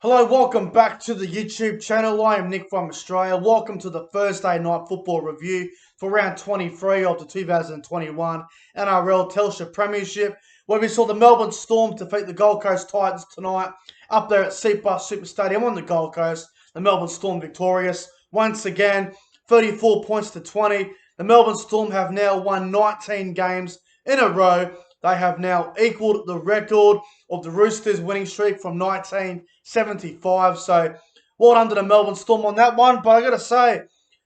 Hello, welcome back to the YouTube channel. I am Nick from Australia. Welcome to the Thursday night football review for round 23 of the 2021 NRL Telstra Premiership, where we saw the Melbourne Storm defeat the Gold Coast Titans tonight up there at Cbus Super Stadium on the Gold Coast. The Melbourne Storm victorious once again, 34 points to 20. The Melbourne Storm have now won 19 games in a row. They have now equalled the record of the Roosters winning streak from 1975. So, well done to the Melbourne Storm on that one. But I got to say,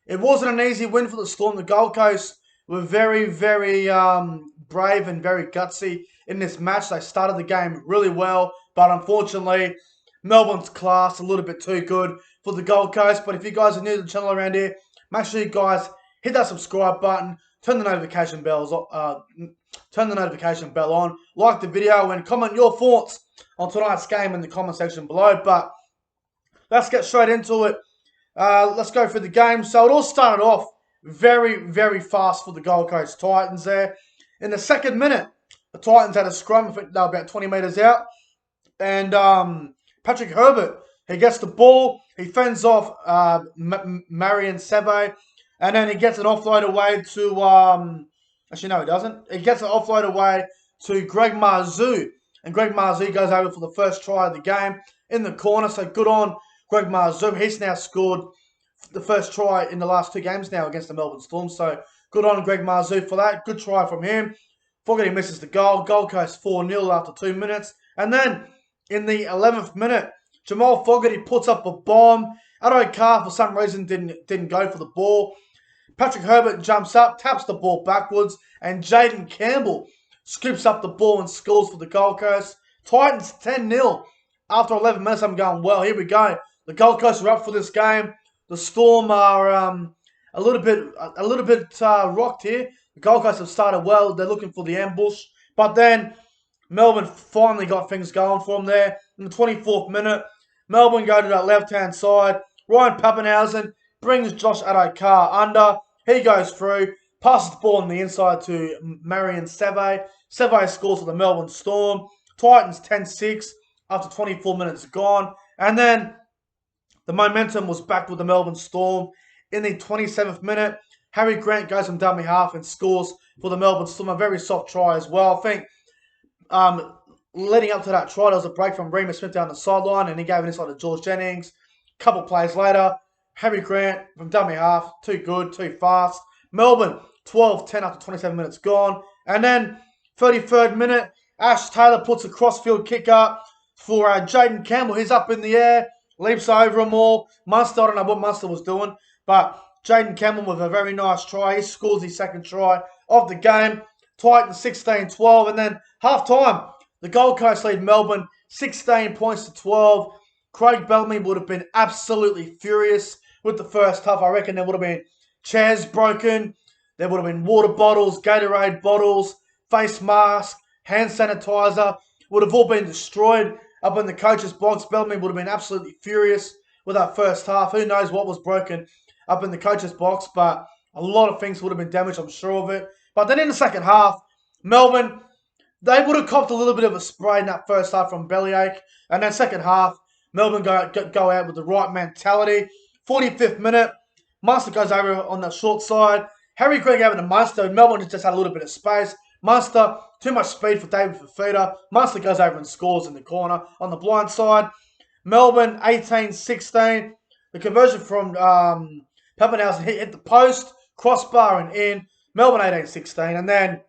it wasn't an easy win for the Storm. The Gold Coast were very, very brave and very gutsy in this match. They started the game really well, but unfortunately, Melbourne's class a little bit too good for the Gold Coast. But if you guys are new to the channel around here, make sure you guys hit that subscribe button, turn the notification bells on, like the video, and comment your thoughts on tonight's game in the comment section below. But let's get straight into it. Let's go through the game. So it all started off very, very fast for the Gold Coast Titans there. In the second minute, the Titans had a scrum. I think they were about 20 metres out. And Patrick Herbert, he gets the ball. He fends off Marion Seve. And then he gets an offload away to... Actually, no, he doesn't. He gets an offload away to Greg Marzhew. And Greg Marzhew goes over for the first try of the game in the corner. So good on Greg Marzhew. He's now scored the first try in the last two games now against the Melbourne Storm. So good on Greg Marzhew for that. Good try from him. Fogarty misses the goal. Gold Coast 4-0 after 2 minutes. And then in the 11th minute, Jamal Fogarty puts up a bomb. Addo Carr, for some reason, didn't go for the ball. Patrick Herbert jumps up, taps the ball backwards, and Jaden Campbell scoops up the ball and scores for the Gold Coast. Titans 10-0 after 11 minutes. I'm going, well, here we go. The Gold Coast are up for this game. The Storm are a little bit rocked here. The Gold Coast have started well. They're looking for the ambush. But then Melbourne finally got things going for them there. In the 24th minute, Melbourne go to that left-hand side. Ryan Papenhuyzen brings Josh Addo Carr under. He goes through, passes the ball on the inside to Marion Seve. Seve scores for the Melbourne Storm. Titans 10-6 after 24 minutes gone. And then the momentum was back with the Melbourne Storm. In the 27th minute, Harry Grant goes from dummy half and scores for the Melbourne Storm. A very soft try as well. I think leading up to that try, there was a break from Remus Smith down the sideline, and he gave it inside to George Jennings. A couple plays later, Harry Grant from dummy half, too good, too fast. Melbourne 12-10 after 27 minutes gone. And then 33rd minute, Ash Taylor puts a crossfield kick up for Jaden Campbell. He's up in the air, leaps over them all. Munster, I don't know what Munster was doing, but Jaden Campbell with a very nice try. He scores his second try of the game. Titans 16-12. And then half-time, the Gold Coast lead Melbourne 16 points to 12. Craig Bellamy would have been absolutely furious with the first half. I reckon there would have been chairs broken. There would have been water bottles, Gatorade bottles, face mask, hand sanitizer. Would have all been destroyed up in the coach's box. Bellamy would have been absolutely furious with that first half. Who knows what was broken up in the coach's box, but a lot of things would have been damaged, I'm sure of it. But then in the second half, Melbourne, they would have copped a little bit of a spray in that first half from Bellyache. And then second half, Melbourne go out with the right mentality. 45th minute, Munster goes over on the short side. Harry Grant gave it to Munster. Melbourne just had a little bit of space. Munster, too much speed for David Fifita. Munster goes over and scores in the corner on the blind side. Melbourne 18-16. The conversion from Papenhuyzen hit the post, crossbar and in. Melbourne 18-16. And then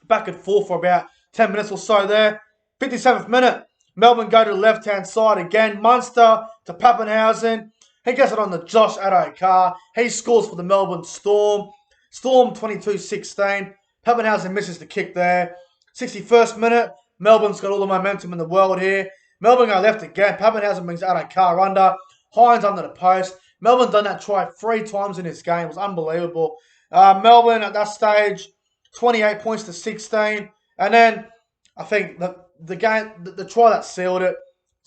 back and forth for about 10 minutes or so there. 57th minute, Melbourne go to the left-hand side again. Munster to Papenhuyzen. He gets it on the Josh Addo Carr. He scores for the Melbourne Storm. Storm 22-16. Papenhuyzen misses the kick there. 61st minute. Melbourne's got all the momentum in the world here. Melbourne go left again. Papenhuyzen brings Addo Carr under. Hines under the post. Melbourne done that try 3 times in this game. It was unbelievable. Melbourne at that stage, 28 points to 16. And then I think the try that sealed it.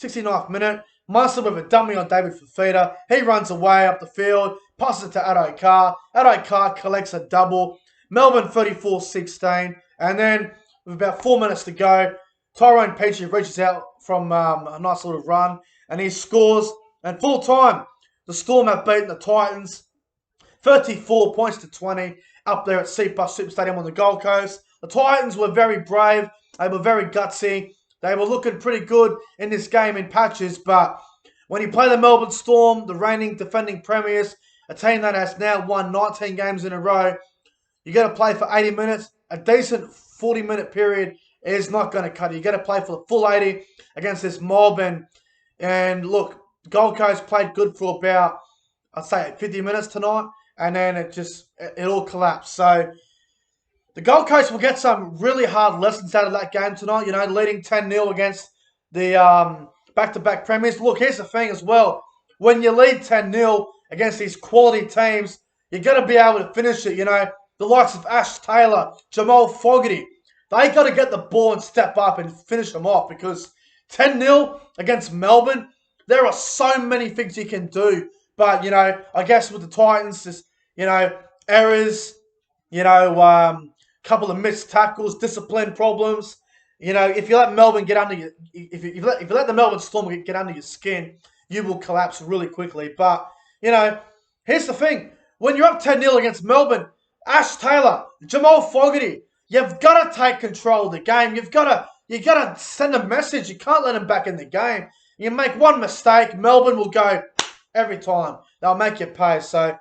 69th minute. Munster with a dummy on David Fifita. He runs away up the field, passes it to Addo Carr. Addo Carr collects a double. Melbourne 34-16. And then with about 4 minutes to go, Tyrone Peachey reaches out from a nice little run and he scores. And full time, the Storm have beaten the Titans 34 points to 20 up there at CPlus Super Stadium on the Gold Coast. The Titans were very brave. They were very gutsy. They were looking pretty good in this game in patches, but when you play the Melbourne Storm, the reigning defending premiers, a team that has now won 19 games in a row, you got to play for 80 minutes. A decent 40-minute period is not going to cut it. You got to play for the full 80 against this mob. And look, Gold Coast played good for about, I'd say, 50 minutes tonight, and then it all collapsed. So the Gold Coast will get some really hard lessons out of that game tonight. You know, leading 10-0 against the back-to-back premiers. Look, here's the thing as well. When you lead 10-0 against these quality teams, you got to be able to finish it. You know, the likes of Ash Taylor, Jamal Fogarty, they got to get the ball and step up and finish them off, because 10-0 against Melbourne, there are so many things you can do. But, you know, I guess with the Titans, just, you know, errors, you know, couple of missed tackles, discipline problems. You know, if you let Melbourne get under you, if you let the Melbourne Storm get under your skin, you will collapse really quickly. But, you know, here's the thing. When you're up 10-0 against Melbourne, Ash Taylor, Jamal Fogarty, you've got to take control of the game. You got to send a message. You can't let them back in the game. You make one mistake, Melbourne will go every time. They'll make you pay. So,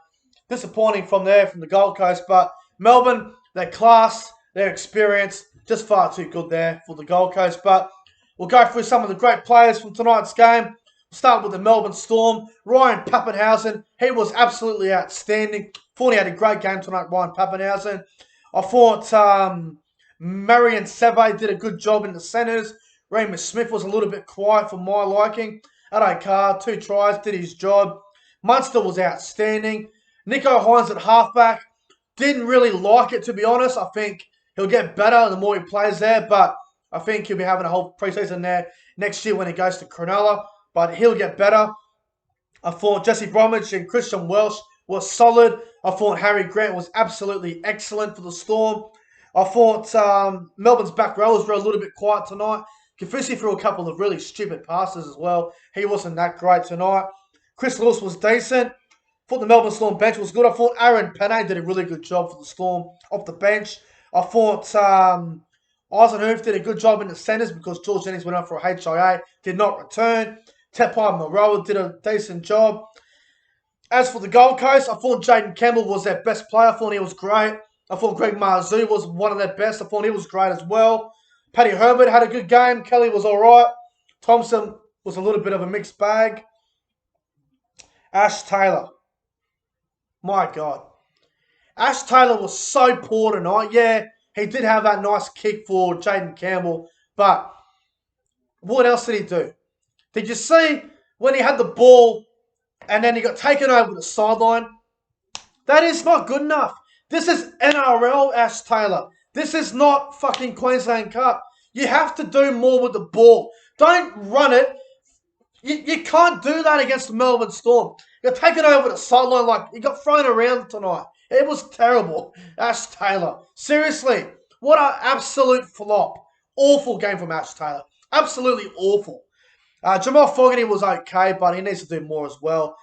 disappointing from the Gold Coast. But Melbourne, their class, their experience, just far too good there for the Gold Coast. But we'll go through some of the great players from tonight's game. We'll start with the Melbourne Storm. Ryan Papenhuyzen, he was absolutely outstanding. Thought he had a great game tonight, Ryan Papenhuyzen. I thought Marion Seve did a good job in the centres. Remus Smith was a little bit quiet for my liking. Addo Carr, 2 tries, did his job. Munster was outstanding. Nicho Hynes at halfback. Didn't really like it, to be honest. I think he'll get better the more he plays there, but I think he'll be having a whole preseason there next year when he goes to Cronulla, but he'll get better. I thought Jesse Bromwich and Christian Welch was solid. I thought Harry Grant was absolutely excellent for the Storm. I thought Melbourne's back rowers were a little bit quiet tonight. Kaufusi threw a couple of really stupid passes as well. He wasn't that great tonight. Chris Lewis was decent. Thought the Melbourne Storm bench was good. I thought Aaron Pene did a really good job for the Storm off the bench. I thought Eisenhuth did a good job in the centres because George Jennings went up for a HIA, did not return. Tepai Moroa did a decent job. As for the Gold Coast, I thought Jaden Campbell was their best player. I thought he was great. I thought Greg Marzhew was one of their best. I thought he was great as well. Paddy Herbert had a good game. Kelly was all right. Thompson was a little bit of a mixed bag. Ash Taylor. My God. Ash Taylor was so poor tonight. Yeah, he did have that nice kick for Jaden Campbell. But what else did he do? Did you see when he had the ball and then he got taken over the sideline? That is not good enough. This is NRL, Ash Taylor. This is not fucking Queensland Cup. You have to do more with the ball. Don't run it. You can't do that against the Melbourne Storm. You're taken over the sideline like you got thrown around tonight. It was terrible. Ash Taylor. Seriously, what an absolute flop. Awful game from Ash Taylor. Absolutely awful. Jamal Fogarty was okay, but he needs to do more as well.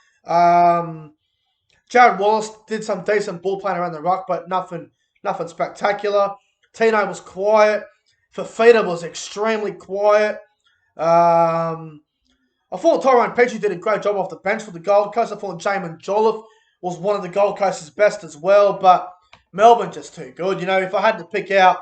Jared Wallace did some decent ball playing around the ruck, but nothing spectacular. Tino was quiet. Fafita was extremely quiet. I thought Tyrone Peachey did a great job off the bench for the Gold Coast. I thought Jamin Jolliffe was one of the Gold Coast's best as well, but Melbourne just too good. You know, if I had to pick out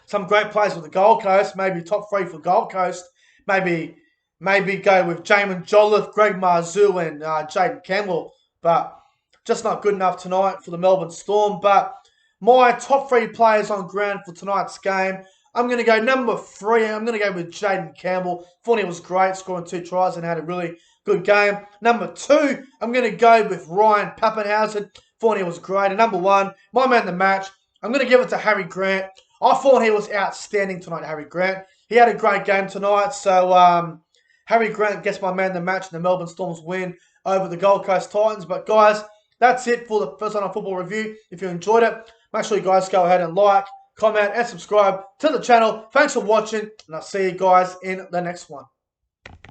some great players for the Gold Coast, maybe top 3 for Gold Coast, maybe go with Jamin Jolliffe, Greg Marzhew, and Jaden Campbell, but just not good enough tonight for the Melbourne Storm. But my top 3 players on ground for tonight's game, I'm going to go number 3. I'm going to go with Jaden Campbell. Thought he was great, scoring 2 tries and had a really good game. Number 2, I'm going to go with Ryan Papenhuyzen. Thought he was great. And number 1, my man of the match, I'm going to give it to Harry Grant. I thought he was outstanding tonight, Harry Grant. He had a great game tonight. So Harry Grant gets my man of the match and the Melbourne Storm's win over the Gold Coast Titans. But guys, that's it for the First Night Football review. If you enjoyed it, make sure you guys go ahead and like, comment, and subscribe to the channel. Thanks for watching, and I'll see you guys in the next one.